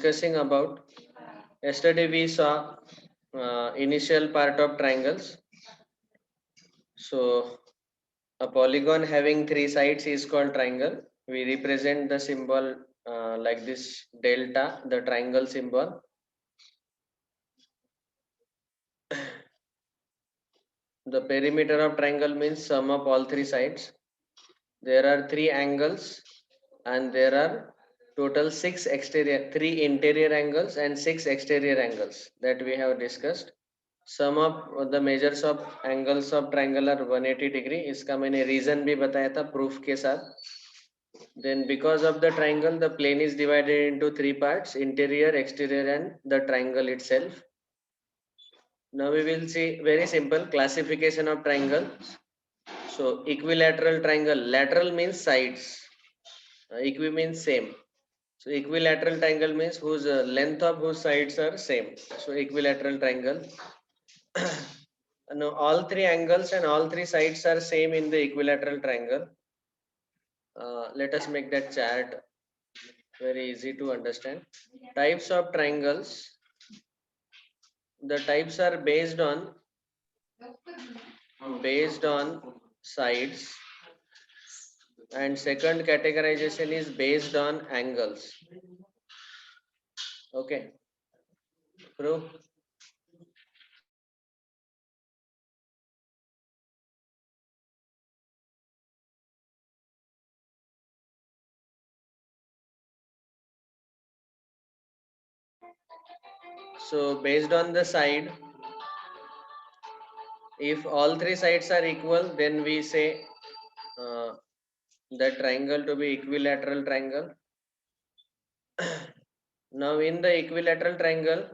discussing about. Yesterday we saw initial part of triangles. So a polygon having three sides is called triangle. We represent the symbol like this delta, the triangle symbol. The perimeter of triangle means sum of all three sides. There are three angles and there are total three interior angles and six exterior angles that we have discussed. Sum of the measures of angles of triangle are 180 degree. इसका मैंने reason भी बताया था proof के साथ. Then because of the triangle, the plane is divided into three parts: interior, exterior, and the triangle itself. Now we will see very simple classification of triangle. So equilateral triangle, lateral means sides, equi means same. So equilateral triangle means whose length of whose sides are same. So equilateral triangle. Now all three angles and all three sides are same in the equilateral triangle. Let us make that chart very easy to understand. Types of triangles. The types are based on sides, and second categorization is based on angles. Okay, proof. So based on the side, if all three sides are equal, then we say the triangle to be equilateral triangle. Now in the equilateral triangle,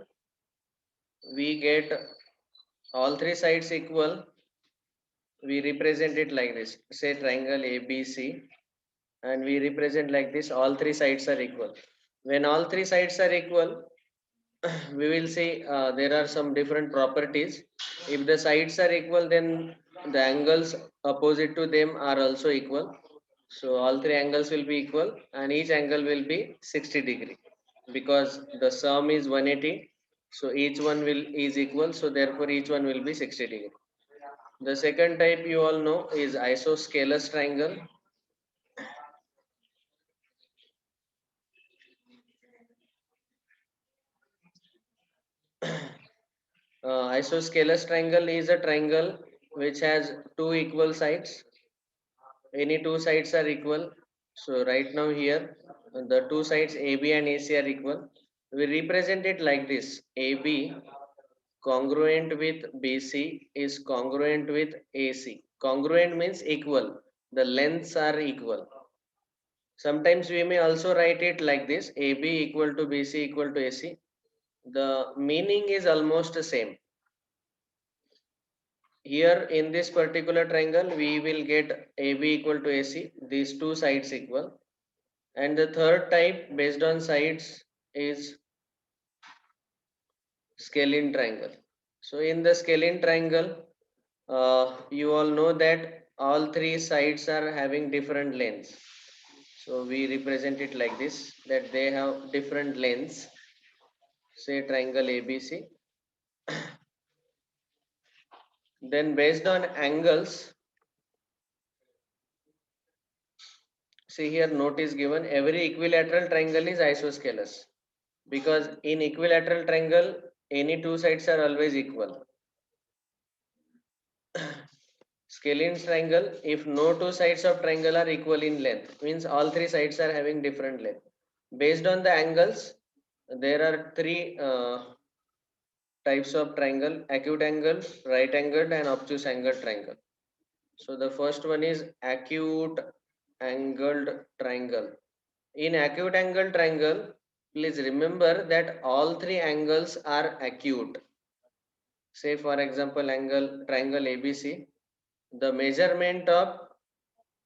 we get all three sides equal. We represent it like this. Say triangle ABC, and we represent like this. All three sides are equal. When all three sides are equal, we will see there are some different properties. If the sides are equal, then the angles opposite to them are also equal. So all three angles will be equal and each angle will be 60 degree because the sum is 180. So each one is equal. So therefore each one will be 60 degree. The second type you all know is isosceles triangle. Isosceles triangle is a triangle which has two equal sides. Any two sides are equal. So right now here the two sides AB and AC are equal. We represent it like this: AB congruent with BC is congruent with AC. Congruent means equal. The lengths are equal. Sometimes we may also write it like this: AB equal to BC equal to AC. The meaning is almost the same. Here in this particular triangle, we will get AB equal to AC, these two sides equal. And the third type based on sides is scalene triangle. So in the scalene triangle, you all know that all three sides are having different lengths. So we represent it like this, that they have different lengths. Say triangle ABC. Then based on angles, see here note is given, every equilateral triangle is isosceles because in equilateral triangle any two sides are always equal. Scalene triangle, if no two sides of triangle are equal in length, means all three sides are having different length. Based on the angles, there are three types of triangle: acute angle, right angled, and obtuse angled triangle. So the first one is acute angled triangle. In acute angle triangle, please remember that all three angles are acute. Say for example triangle ABC, the measurement of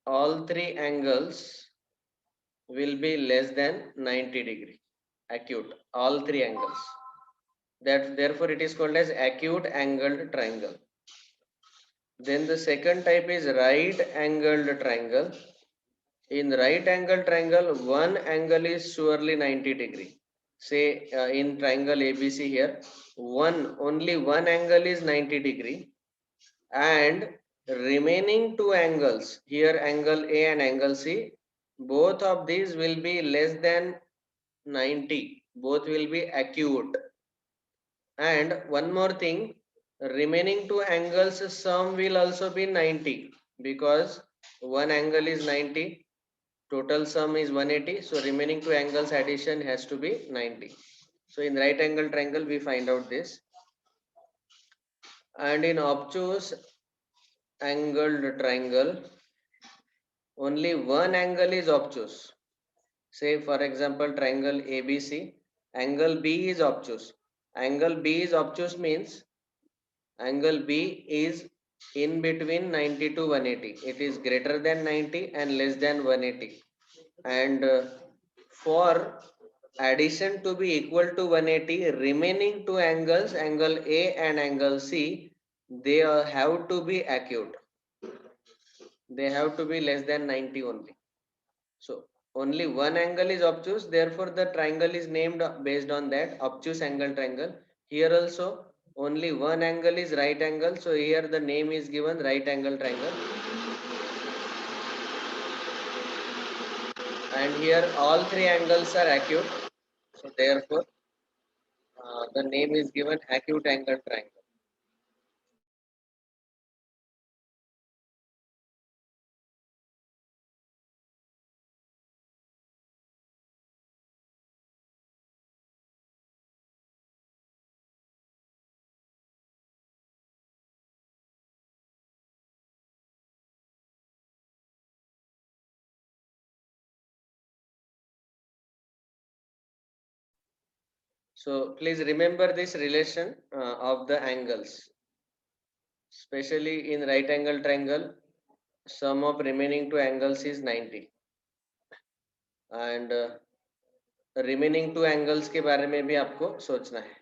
all three angles will be less than 90 degree. Acute, all three angles. That therefore it is called as acute angled triangle. Then the second type is right angled triangle. In right angle triangle, one angle is surely 90 degree. say in triangle ABC here, only one angle is 90 degree, and remaining two angles here, angle A and angle C, both of these will be less than 90, both will be acute. And one more thing, remaining two angles sum will also be 90, because one angle is 90, total sum is 180, so remaining two angles addition has to be 90. So in right angle triangle we find out this. And in obtuse angled triangle, only one angle is obtuse. Say for example triangle ABC, angle B is obtuse. Angle B is obtuse means angle B is in between 90 to 180. It is greater than 90 and less than 180. And for addition to be equal to 180, remaining two angles, angle A and angle C, they have to be acute. They have to be less than 90 only. So only one angle is obtuse, therefore the triangle is named based on that, obtuse angle triangle. Here also only one angle is right angle, so here the name is given right angle triangle. And here all three angles are acute, so therefore the name is given acute angle triangle. So please remember this relation of the angles, especially in right angle triangle, sum of remaining two angles is 90. And remaining two angles के बारे में भी आपको सोचना है.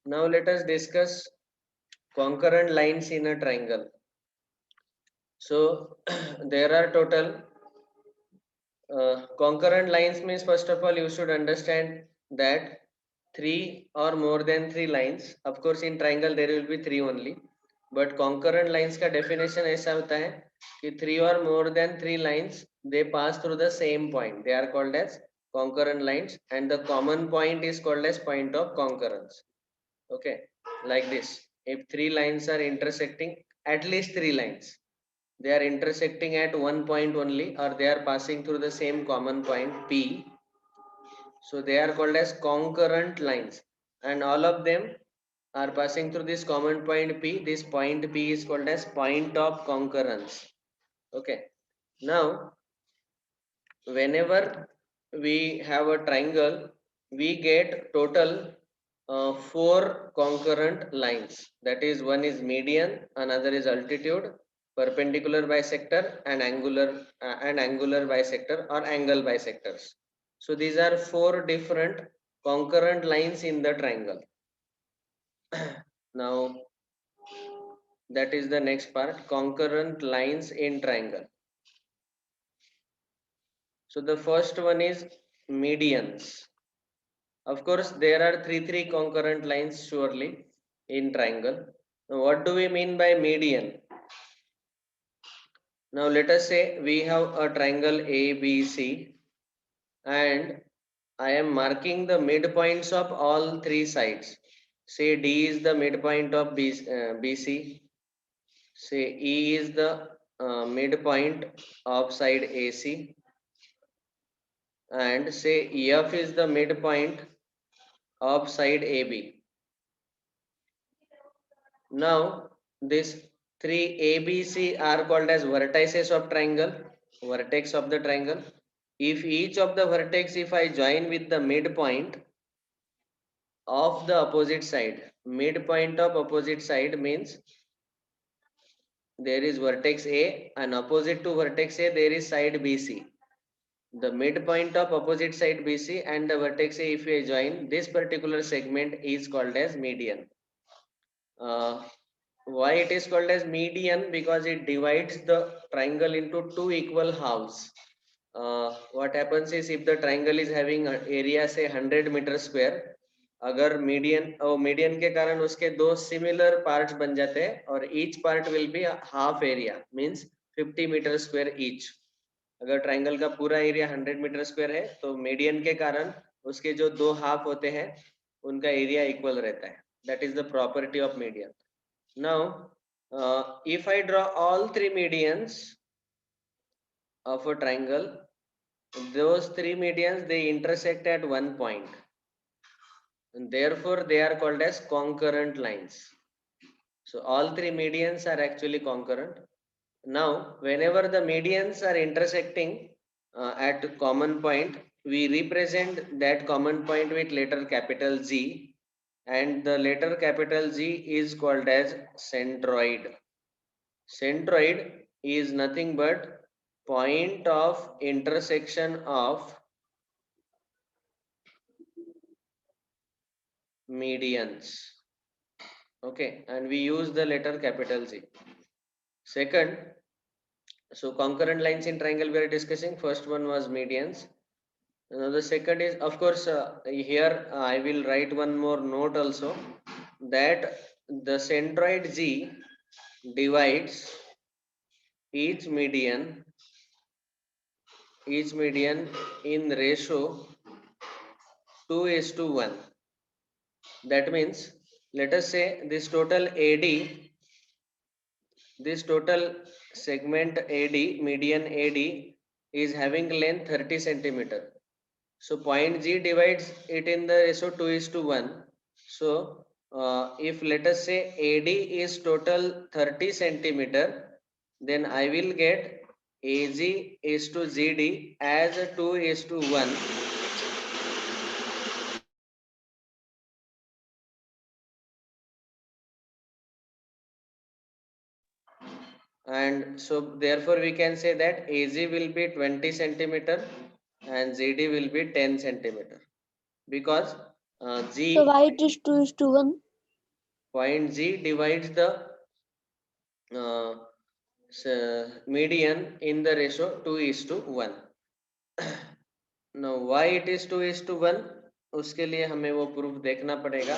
Now let us discuss concurrent lines in a triangle. So there are total concurrent lines means, first of all you should understand that three or more than three lines, of course in triangle there will be three only, but concurrent lines का definition ऐसा होता है कि three or more than three lines they pass through the same point, they are called as concurrent lines, and the common point is called as point of concurrence. Okay, like this, if three lines are intersecting, at least three lines, they are intersecting at one point only, or they are passing through the same common point P, so they are called as concurrent lines, and all of them are passing through this common point P. This point P is called as point of concurrence. Okay, now whenever we have a triangle, we get total four concurrent lines. That is, one is median, another is altitude, perpendicular bisector, and angular bisector or angle bisectors. So these are four different concurrent lines in the triangle. Now that is the next part, concurrent lines in triangle. So the first one is medians. Of course, there are three concurrent lines surely in triangle. Now, what do we mean by median? Now, let us say we have a triangle ABC, and I am marking the midpoints of all three sides. Say D is the midpoint of BC. Say E is the midpoint of side AC, and say F is the midpoint of side AB. Now these three ABC are called as vertices of triangle, vertex of the triangle. If each of the vertex, if I join with the midpoint of the opposite side, midpoint of opposite side means there is vertex A, and opposite to vertex A there is side BC. The midpoint of opposite side BC and the vertex A, if we join, this particular segment is called as median. Why it is called as median? Because it divides the triangle into two equal halves. What happens is, if the triangle is having area say 100 metre square, अगर median के कारण उसके दो similar parts बन जाते हैं और each part will be half area, means 50 metre square each. अगर ट्राइंगल का पूरा एरिया 100 मीटर स्क्वायर है तो मीडियन के कारण उसके जो दो हाफ होते हैं उनका एरिया इक्वल रहता है. That is the property of median. Now, if I draw all three medians of a triangle, those three medians, they intersect at one point, and therefore they are called as concurrent lines. So all three medians are actually concurrent. Now, whenever the medians are intersecting at common point, we represent that common point with letter capital Z, and the letter capital Z is called as centroid. Centroid is nothing but point of intersection of medians. Okay, and we use the letter capital Z. Second, so concurrent lines in triangle we are discussing. First one was medians. Now the second is, of course, here I will write one more note also, that the centroid Z divides each median in ratio 2:1. That means, let us say this total AD, this total segment AD, median AD, is having length 30 centimeter. So point G divides it in the ratio 2:1. So if let us say AD is total 30 centimeter, then I will get AG is to ZD as a 2:1. And so therefore we can say that AG will be 20 centimeter and ZD will be 10 centimeter, because G, So why it is 2:1? point G divides the uh, median in the ratio 2:1. Now why it is 2:1? उसके लिए हमें वो proof देखना पड़ेगा,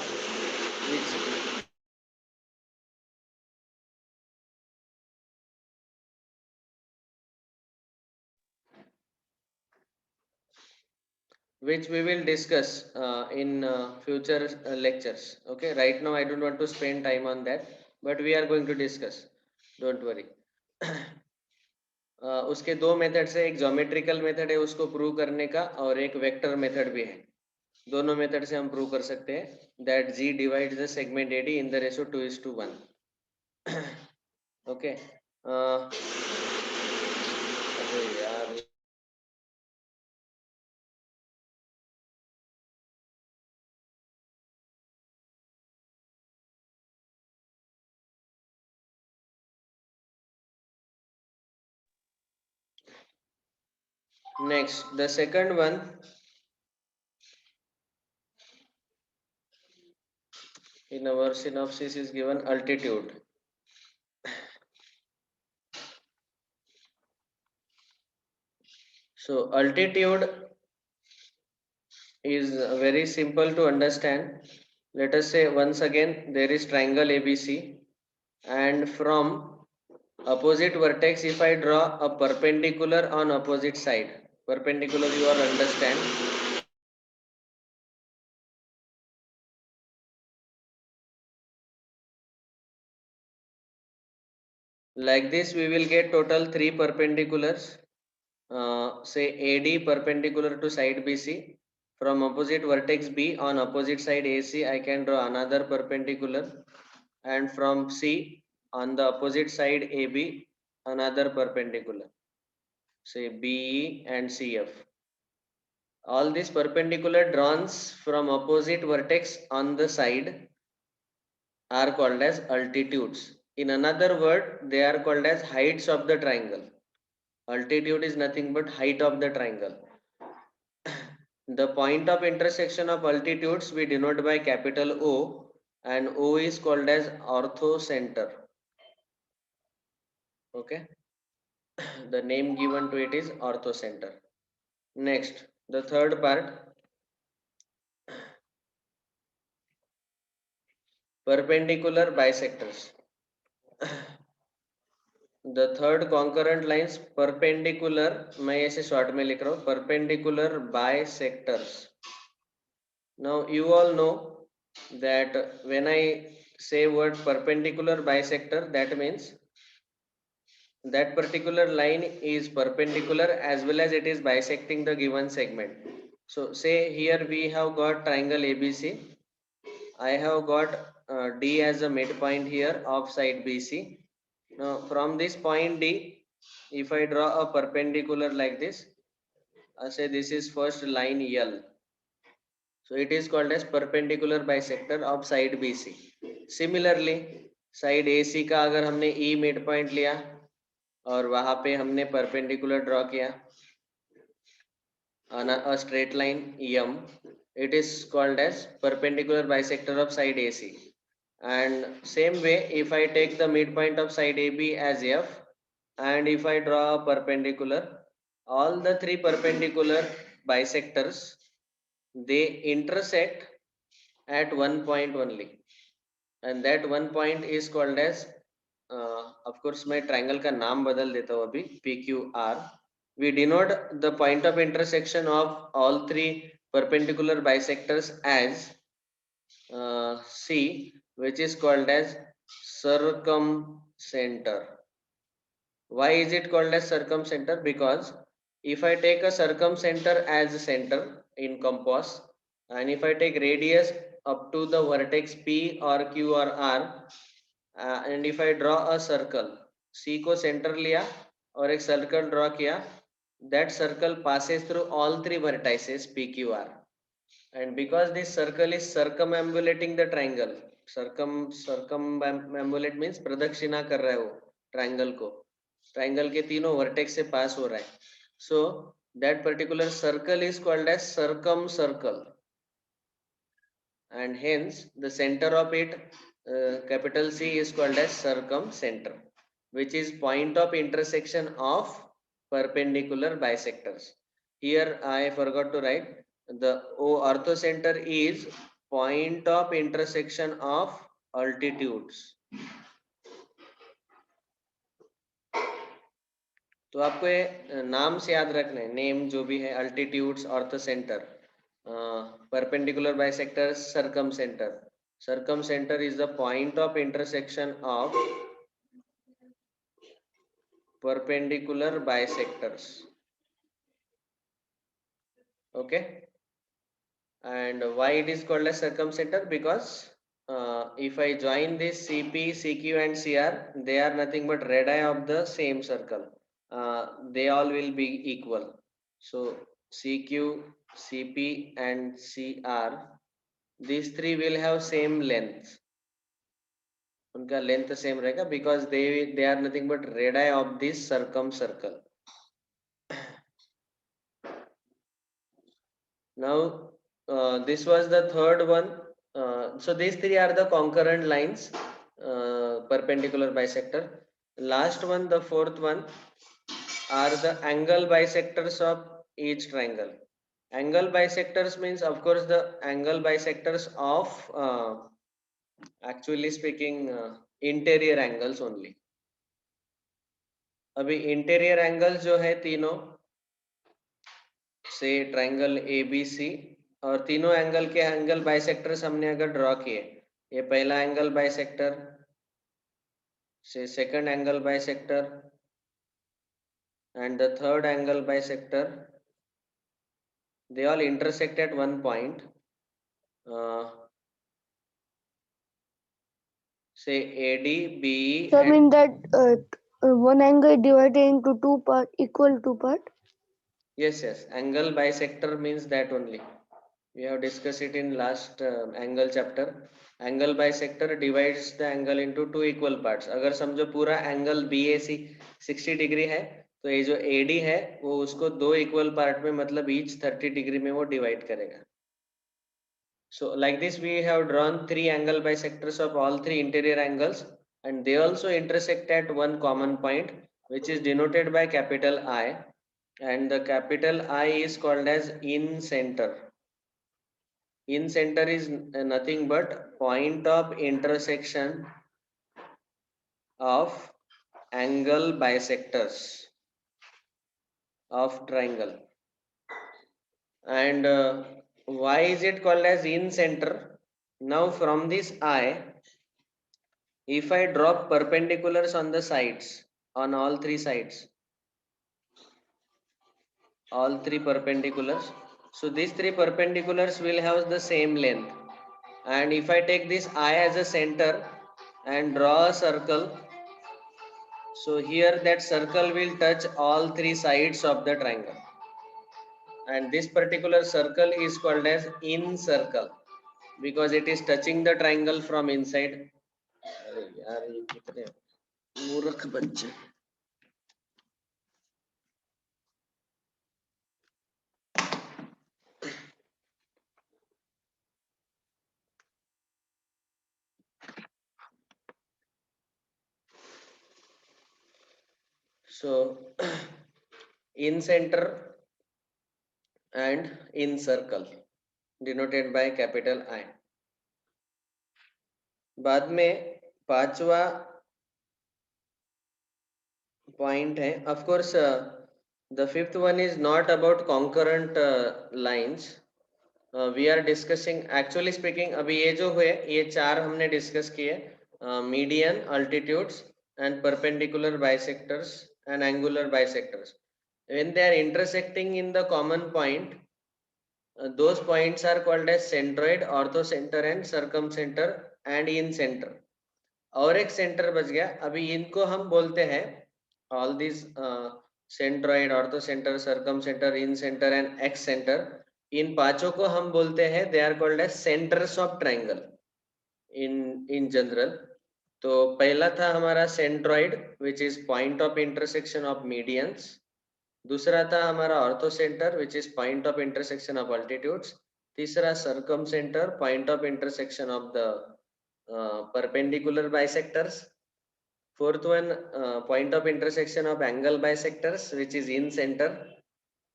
which we will discuss in future lectures. Okay, right now I don't want to spend time on that, but we are going to discuss, don't worry. उसके दो methods है, एक ज्योमेट्रिकल मेथड है उसको प्रूव करने का, और एक वेक्टर मेथड भी है. दोनों मेथड से हम प्रूव कर सकते हैं that G divides the segment AD in the ratio 2:1. Okay, अरे यार, next the second one in our synopsis is given altitude. So altitude is very simple to understand. Let us say once again there is triangle ABC, and from opposite vertex if I draw a perpendicular on opposite side, perpendicular you all understand, like this we will get total 3 perpendiculars. Say AD perpendicular to side BC, from opposite vertex B on opposite side AC I can draw another perpendicular, and from C on the opposite side AB another perpendicular, say BE and CF. All these perpendicular drawn from opposite vertex on the side are called as altitudes. In another word, they are called as heights of the triangle. Altitude is nothing but height of the triangle. The point of intersection of altitudes we denote by capital O, and O is called as orthocenter. Okay, the name given to it is orthocenter. Next, the third part, perpendicular bisectors. The third concurrent lines perpendicular, मैं ऐसे short में लिख रहा हूँ, perpendicular bisectors. Now you all know that when I say word perpendicular bisector, that means that particular line is perpendicular as well as it is bisecting the given segment. So say here we have got triangle ABC. I have got D as a midpoint here of side BC. Now from this point D, if I draw a perpendicular like this, I say this is first line L. So it is called as perpendicular bisector of side BC. Similarly, side AC का अगर हमने E midpoint लिया और वहां पे हमने perpendicular draw किया on a straight line M, it is called as perpendicular bisector of side AC. And same way, if I take the midpoint of side AB as F, and if I draw a perpendicular, all the three perpendicular bisectors, they intersect at one point only, and that one point is called as of course मैं triangle का नाम बदल देता हूँ अभी, PQR. We denote the point of intersection of all three perpendicular bisectors as C, which is called as circumcenter. Why is it called as circumcenter? Because if I take a circumcenter as a center in compass, and if I take radius up to the vertex P or Q or R, and if I draw a circle, C को center लिया और एक circle draw किया, that circle passes through all three vertices P, Q, R. And because this circle is circumambulating the triangle, circumambulate means प्रदक्षिणा कर रहा है वो triangle को, triangle के तीनों vertex से pass हो रहा है. So that particular circle is called as circumcircle, and hence the center of it, capital C, is called as circumcenter, which is point of intersection of perpendicular bisectors. Here I forgot to write, the orthocenter is point of intersection of altitudes. तो आपको ये नाम से याद रखना है, name जो भी है, altitudes, ऑर्थोसेंटर, perpendicular bisector, circumcenter. Circumcenter is the point of intersection of perpendicular bisectors. Okay, and why it is called as circumcenter? Because if I join this CP, CQ and CR, they are nothing but radii of the same circle. They all will be equal. So CQ, CP and CR, these three will have same length. उनका length same रहेगा because they are nothing but radii of this circumcircle. Now this was the third one. So these three are the concurrent lines, perpendicular bisector. Last one, the fourth one, are the angle bisectors of each triangle. Angle bisectors means of course the angle bisectors of actually speaking interior angles only. अभी interior angles जो है तीनों, से triangle ABC, और तीनों angle के angle bisectors हमने अगर ड्रॉ किए, ये पहला एंगल बाइसेक्टर से second angle bisector and the third angle bisector, they all intersect at one point, say AD, BE. So mean that one angle divided into two part, equal two part. Yes, angle bisector means that only. We have discussed it in last angle chapter. Angle bisector divides the angle into two equal parts. अगर समझो पूरा angle BAC 60 degree है तो ये जो AD है वो उसको दो equal part में मतलब each 30 डिग्री में वो divide करेगा. So like this we have drawn three angle bisectors of all three interior angles, and they also intersect at one common point which is denoted by capital I, and the capital I is called as in center. In center is nothing but point of intersection of angle bisectors of triangle. And why is it called as in center? Now from this I, if I drop perpendiculars on the sides, on all three sides, all three perpendiculars, so these three perpendiculars will have the same length. And if I take this I as a center and draw a circle, so here that circle will touch all three sides of the triangle, and this particular circle is called as in circle because it is touching the triangle from inside. अरे यार ये कितने मूर्ख बच्चे. So in center and in circle denoted by capital I. बाद में पांचवा point है, of course the fifth one is not about concurrent lines. We are discussing, actually speaking, अभी ये जो हुए ये चार हमने discuss किए, median, altitudes and perpendicular bisectors and angular bisectors. When they are intersecting in the common point, those points are called as centroid, orthocenter and circumcenter and in center. और एक center बच गया, अभी इनको हम बोलते हैं, all these centroid, orthocenter, circumcenter, in center and x center, इन पांचों को हम बोलते हैं they are called as centers of triangle in general. तो पहला था हमारा centroid which is point of intersection of medians. दूसरा था हमारा orthocenter which is point of intersection of altitudes. तीसरा circumcenter, point of intersection of the perpendicular bisectors. Fourth one, point of intersection of angle bisectors which is in center.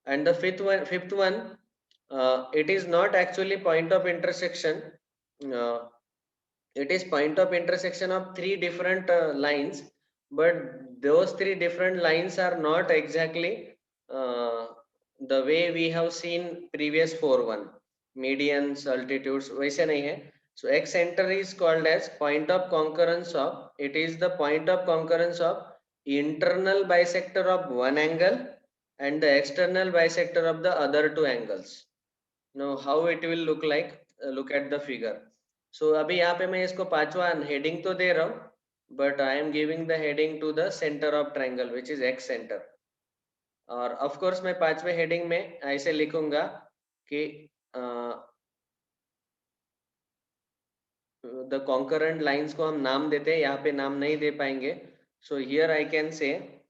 And the fifth one, it is not actually point of intersection. It is point of intersection of three different lines, but those three different lines are not exactly the way we have seen previous four one, medians, altitudes, वैसे नहीं है. So x center is called as point of concurrence of, it is the point of concurrence of internal bisector of one angle and the external bisector of the other two angles. Now how it will look like, look at the figure. So अभी यहाँ पे मैं इसको पांचवा heading तो दे रहा हूँ, but I am giving the heading to the center of triangle which is x center. और of course मैं पांचवे हेडिंग में ऐसे लिखूंगा कि the concurrent lines को हम नाम देते हैं, यहाँ पे नाम नहीं दे पाएंगे. So here I can say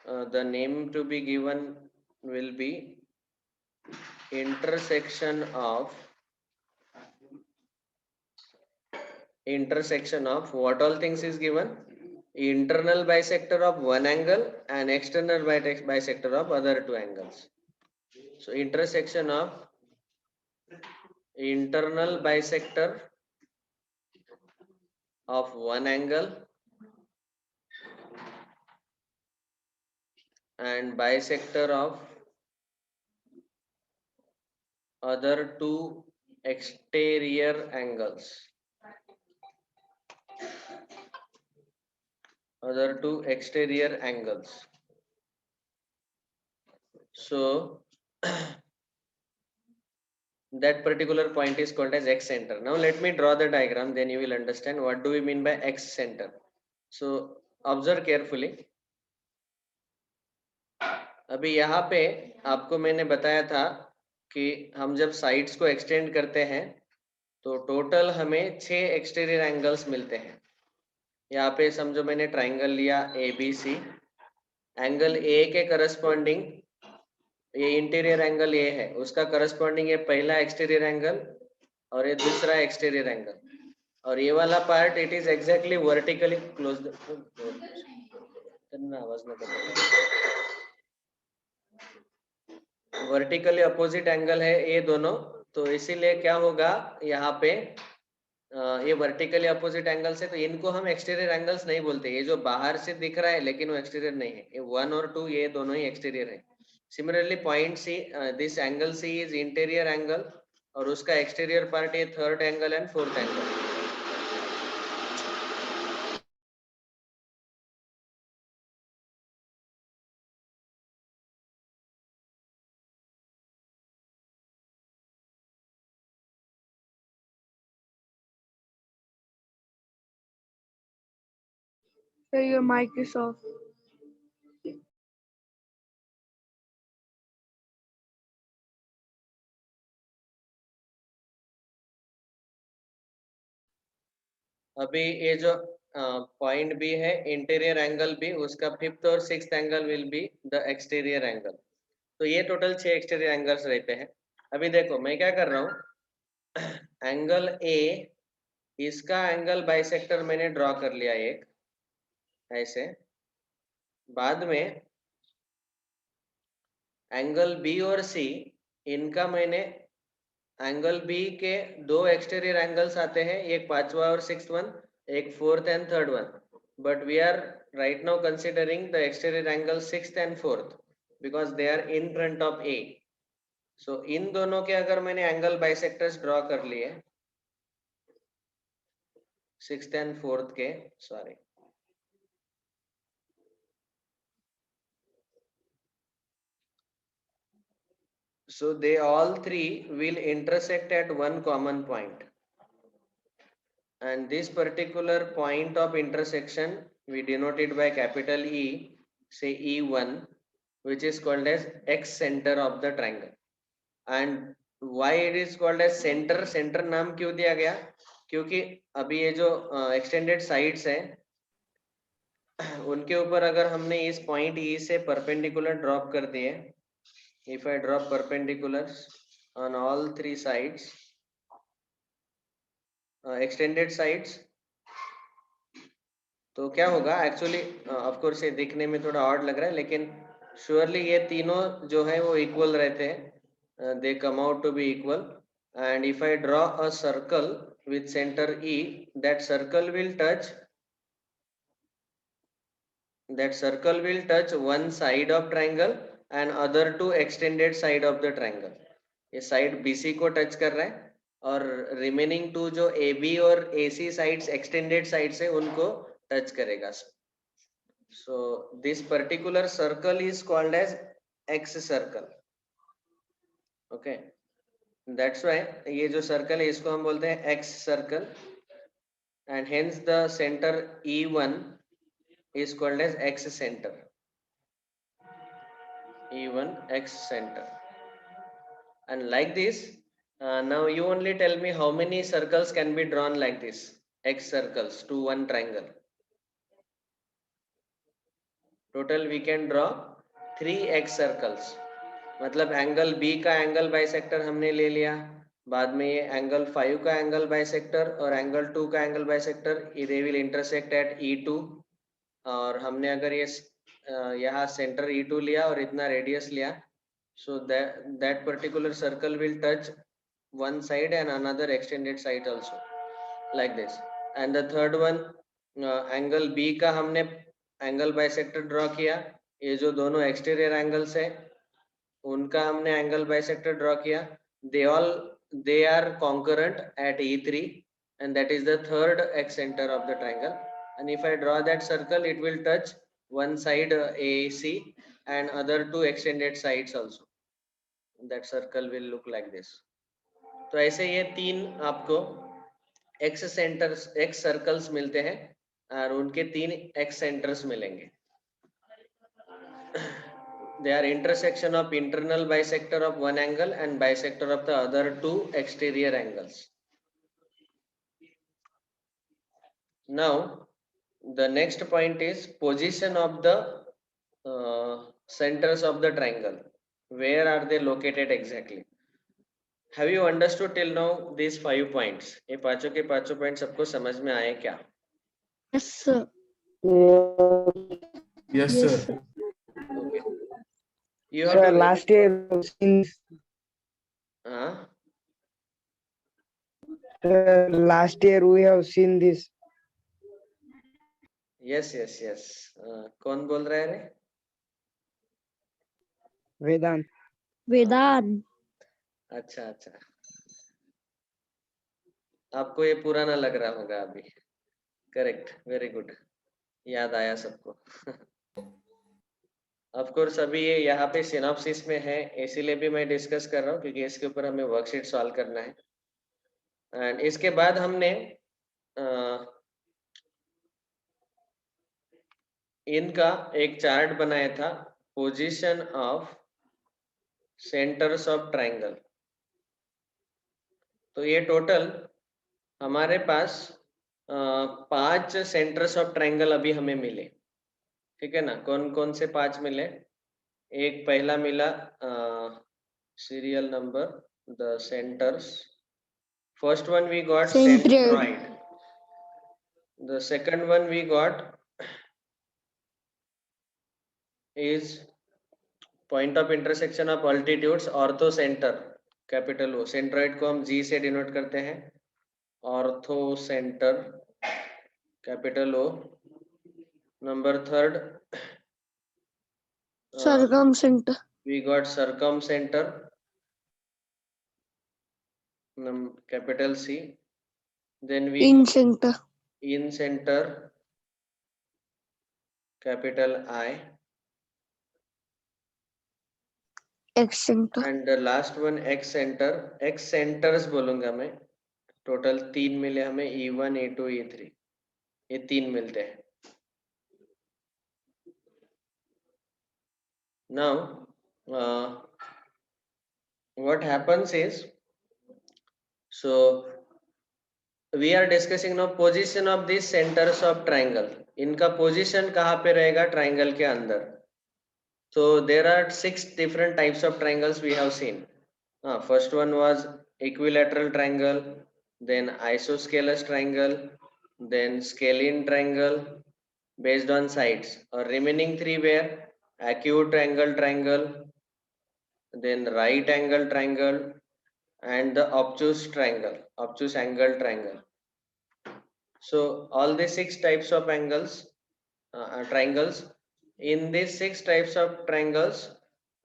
the name to be given will be intersection of what all things is given, internal bisector of one angle and external bisector of other two angles. So intersection of internal bisector of one angle and bisector of other two exterior angles. Other two exterior angles. So that particular point is called as x center. Now let me draw the diagram, then you will understand what do we mean by x center. So observe carefully. अभी यहाँ पे आपको मैंने बताया था कि हम जब साइड्स को एक्सटेंड करते हैं तो टोटल हमें 6 एक्सटीरियर एंगल्स मिलते हैं। यहाँ पे समझो मैंने ट्राइंगल लिया ABC, एंगल ए के करस्पॉन्डिंग ये इंटीरियर एंगल ये है, उसका करस्पॉन्डिंग ये पहला एक्सटीरियर एंगल और ये दूसरा एक्सटीरियर एंगल, और ये वाला part it is exactly vertically close आवाज न वर्टिकली अपोजिट एंगल है ये दोनों। तो इसीलिए क्या होगा यहाँ पे ये वर्टिकली अपोजिट एंगल से, तो इनको हम एक्सटीरियर एंगल्स नहीं बोलते। ये जो बाहर से दिख रहा है लेकिन वो एक्सटीरियर नहीं है, ये 1 और 2 ये दोनों ही एक्सटीरियर है। Similarly point C, this angle C is interior angle और उसका एक्सटीरियर पार्ट ये third angle and fourth angle. Sir, your mic is off. अभी ये जो पॉइंट बी है इंटीरियर एंगल बी, उसका फिफ्थ और sixth angle will be the exterior angle. तो ये टोटल 6 एक्सटीरियर एंगल्स रहते हैं। अभी देखो मैं क्या कर रहा हूँ, एंगल ए, इसका एंगल बाइसेक्टर मैंने ड्रॉ कर लिया एक ऐसे। बाद में एंगल बी और सी, इनका मैंने एंगल बी के 2 एक्सटीरियर एंगल्स आते हैं, एक पांचवा और सिक्स्थ वन, एक fourth and third one, but we are right now considering the exterior angle sixth and fourth because they are in front of A. So इन दोनों के अगर मैंने एंगल बाइसेक्टर्स ड्रॉ कर लिए, सिक्स्थ एंड फोर्थ के, sorry, so they all three will intersect at one common point, and this particular point of intersection we denote it by capital E, say E1, which is called as X center of the triangle. And why it is called as center? Center नाम क्यों दिया गया? क्योंकि अभी ये जो extended sides है उनके ऊपर अगर हमने इस पॉइंट E से परपेंडिकुलर ड्रॉप कर दिए, if I drop perpendiculars on all 3 sides, extended sides, तो क्या होगा एक्चुअली, ऑफ कोर्स ये दिखने में थोड़ा ऑड लग रहा है लेकिन श्योरली ये तीनों जो है वो इक्वल रहते हैं, they come out to be equal. And if I draw a circle with centre E, that circle will touch one side of triangle and other 2 extended side of the triangle. ये side BC को touch कर रहा है और remaining 2 जो AB और AC sides extended sides है उनको टच करेगा। So this particular circle is called as X circle. Okay, that's why ये जो सर्कल है इसको हम बोलते हैं X circle, and hence the center E1 is called as X center. E1 X center. And like this, now you only tell me how many circles can be drawn like this, X circles to one triangle. Total we can draw 3 X circles. मतलब angle B का angle bisector हमने ले लिया, बाद में ये angle 5 का angle bisector और एंगल 2 का angle bisector, they will intersect at E2। और हमने अगर ये यहाँ सेंटर E2 लिया और इतना रेडियस लिया, so that particular circle will touch one side and another extended side also, like this. And the third one, angle B का हमने एंगल बाइसेक्टर ड्रॉ किया, ये जो दोनों एक्सटीरियर एंगल्स है उनका हमने एंगल बाइसेक्टर ड्रॉ किया, they are concurrent at E3 and that is the third X center of the triangle. And if I draw that circle, it will touch one side AC and other 2 extended sides also. That circle will look like this. तो ऐसे ये 3 आपको X centers, X circles मिलते हैं और उनके 3 X centers मिलेंगे। they are intersection of internal bisector of one angle and bisector of the other two exterior angles. Now the next point is position of the centers of the triangle. Where are they located exactly? Have you understood till now these 5 points? ये पांचों के पांचों point सबको समझ में आए क्या? Yes, sir. Yes, Yes, sir. sir. Okay. You have Sir, to last year since last year we have seen this. yes, yes, yes. कौन बोल रहा है रे? Vedant. Vedant. अच्छा अच्छा, आपको ये पुराना लग रहा होगा अभी. करेक्ट, वेरी गुड, याद आया सबको. ऑफ कोर्स अभी ये यहाँ पे सिनॉप्सिस में है, इसीलिए भी मैं डिस्कस कर रहा हूँ क्योंकि इसके ऊपर हमें वर्कशीट सॉल्व करना है. एंड इसके बाद हमने इनका एक चार्ट बनाया था, position of centres of triangle. तो ये टोटल हमारे पास 5 सेंटर्स ऑफ ट्रायंगल अभी हमें मिले. ठीक है ना? कौन कौन से 5 मिले? एक पहला मिला serial number the centres. First one we got Centroid. centroid. The second one we got is point of intersection of altitudes, ortho centre, capital O. Centroid को हम G से डिनोट करते हैं, ortho centre, capital O. Number third Circumcenter. we got circumcenter, capital C. Then we Incenter. in center, capital I. Excenter. And the last one X center. X centers बोलूंगा मैं. Total 3 मिले हमें, E1, E2, E3. ये 3 मिलते हैं. Now what happens is, so we are discussing now position of these centers of triangle. इनका position कहाँ पे रहेगा triangle के अंदर? So there are 6 different types of triangles we have seen. First one was equilateral triangle, then isosceles triangle, then scalene triangle based on sides. Or remaining 3 were acute angle triangle, then right angle triangle, and the obtuse triangle, obtuse angle triangle. So all the 6 types of angles, triangles. In these 6 types of triangles,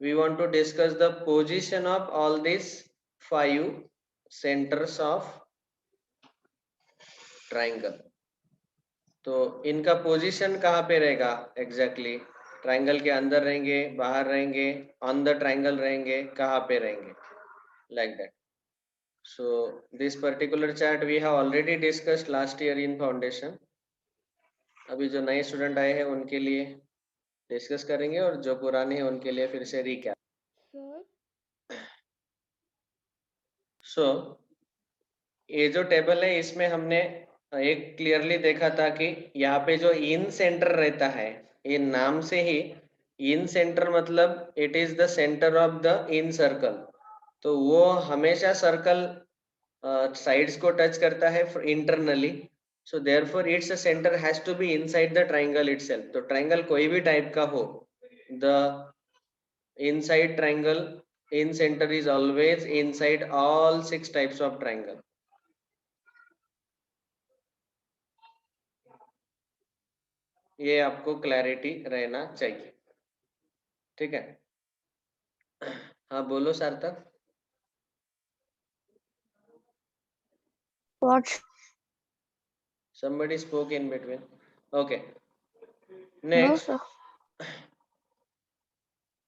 we want to discuss the position of all these 5 centers of triangle. तो इनका position कहाँ पे रहेगा exactly? Triangle के अंदर रहेंगे, बाहर रहेंगे, ऑन द ट्रायंगल रहेंगे, कहाँ पे रहेंगे, like that. So this particular chart we have already discussed last year in foundation. अभी जो नए स्टूडेंट आए हैं उनके लिए डिस्कस करेंगे और जो पुराने हैं उनके लिए फिर से रिकैप. सो ये जो टेबल है इसमें हमने एक क्लियरली देखा था कि यहाँ पे जो इन सेंटर रहता है, ये नाम से ही इन सेंटर मतलब it is the centre of the incircle. तो वो हमेशा सर्कल साइड्स को टच करता है internally. So therefore its centre has to be inside the triangle itself. तो ट्रायंगल कोई भी टाइप का हो, the inside triangle incentre is always inside all 6 types of triangle. ये आपको क्लैरिटी रहना चाहिए. ठीक है? हाँ बोलो सार्थक. What? Somebody spoke in between. Okay. No, Next. sir.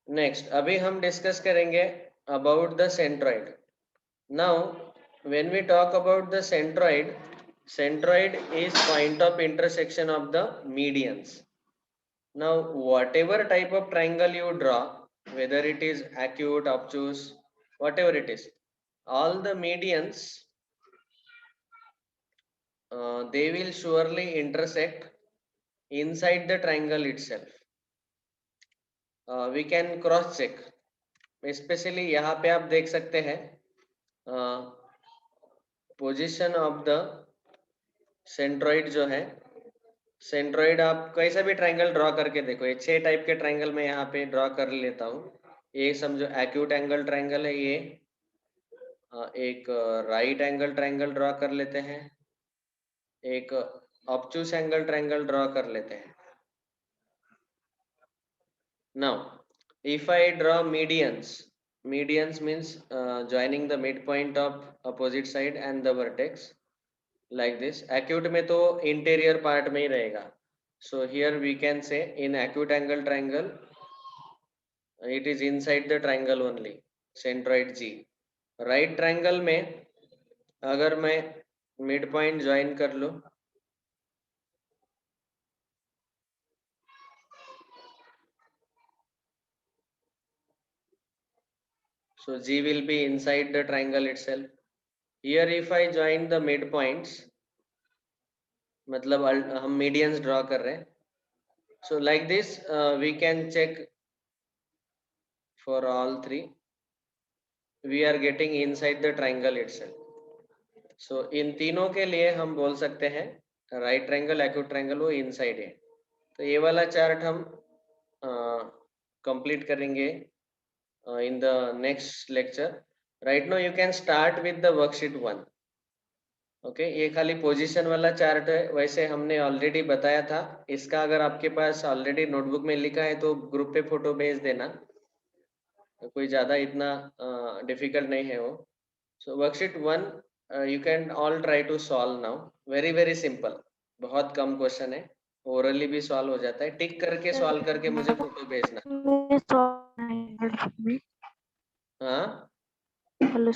Next, अभी हम डिस्कस करेंगे about the centroid. Now, when we talk about the centroid, centroid is point of intersection of the medians. Now, whatever type of triangle you draw, whether it is acute, obtuse, whatever it is, all the medians, they will surely intersect inside the triangle itself. We can cross check, especially यहाँ पे आप देख सकते हैं position of the centroid जो है, centroid आप कैसा भी ट्रायंगल ड्रॉ करके देखो, ये 6 टाइप के ट्रायंगल मैं यहाँ पे ड्रॉ कर लेता हूँ। ये समझो एक्यूट एंगल ट्रायंगल है ये, एक राइट एंगल ट्रायंगल ड्रॉ कर लेते हैं, एक ऑब्टूस एंगल ट्रायंगल ड्रॉ कर लेते हैं। Now, if I draw medians means joining the midpoint of opposite side and the vertex like this. Acute में तो interior part में ही रहेगा. So here we can say in acute angle triangle, it is inside the triangle only, centroid G. Right triangle में अगर मैं midpoint join कर लूँ, so G will be inside the triangle itself. Here if I join the midpoints, मतलब हम medians draw कर रहे हैं. So like this we can check for all three. We are getting inside the triangle itself. So इन तीनों के लिए हम बोल सकते हैं right triangle, acute triangle वो inside है. तो ये वाला चार्ट हम complete करेंगे in the next lecture. Right now you can start with the worksheet 1. Okay ये खाली पोजीशन वाला चार्ट है, वैसे हमने ऑलरेडी बताया था। इसका अगर आपके पास ऑलरेडी नोटबुक में लिखा है तो ग्रुप पे फोटो भेज देना, तो कोई ज्यादा इतना डिफिकल्ट नहीं है वो। So worksheet 1 you can all try to solve now, very very simple, बहुत कम क्वेश्चन है, ओरली भी सॉल्व हो जाता है। टिक करके सॉल्व करके मुझे फोटो भेजना। हाँ हेलो